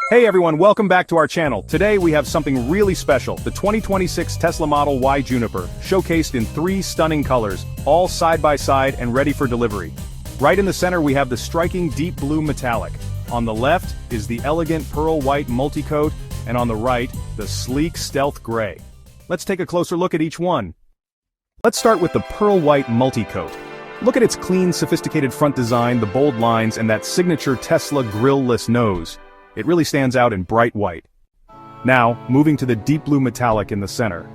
Hey everyone, welcome back to our channel. Today we have something really special, the 2026 Tesla Model Y Juniper, showcased in 3 stunning colors, all side by side and ready for delivery. Right in the center we have the striking deep blue metallic. On the left is the elegant pearl white multicoat, and on the right, the sleek stealth gray. Let's take a closer look at each one. Let's start with the pearl white multicoat. Look at its clean, sophisticated front design, the bold lines, and that signature Tesla grille-less nose. It really stands out in bright white. Now, moving to the deep blue metallic in the center.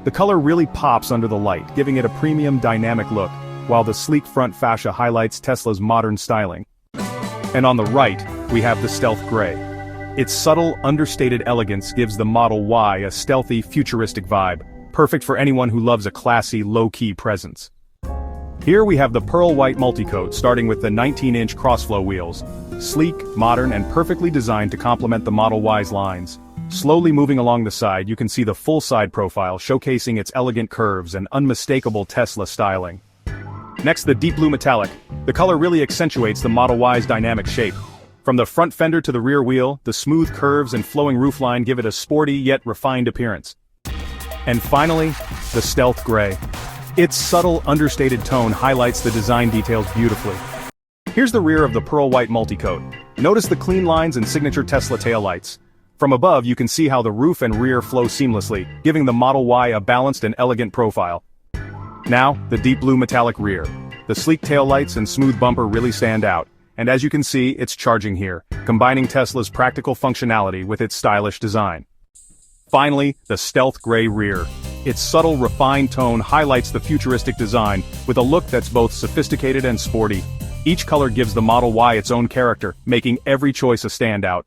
The color really pops under the light, giving it a premium dynamic look, while the sleek front fascia highlights Tesla's modern styling. And on the right, we have the stealth gray. Its subtle, understated elegance gives the Model Y a stealthy, futuristic vibe, perfect for anyone who loves a classy, low-key presence. Here we have the pearl white multicoat, starting with the 19-inch crossflow wheels. Sleek, modern, and perfectly designed to complement the Model Y's lines. Slowly moving along the side, you can see the full side profile showcasing its elegant curves and unmistakable Tesla styling. Next, the deep blue metallic. The color really accentuates the Model Y's dynamic shape. From the front fender to the rear wheel, the smooth curves and flowing roofline give it a sporty yet refined appearance. And finally, the stealth gray. Its subtle, understated tone highlights the design details beautifully. Here's the rear of the pearl white multicoat. Notice the clean lines and signature Tesla taillights. From above you can see how the roof and rear flow seamlessly, giving the Model Y a balanced and elegant profile. Now, the deep blue metallic rear. The sleek taillights and smooth bumper really stand out, and as you can see, it's charging here, combining Tesla's practical functionality with its stylish design. Finally, the stealth gray rear. Its subtle, refined tone highlights the futuristic design, with a look that's both sophisticated and sporty. Each color gives the Model Y its own character, making every choice a standout.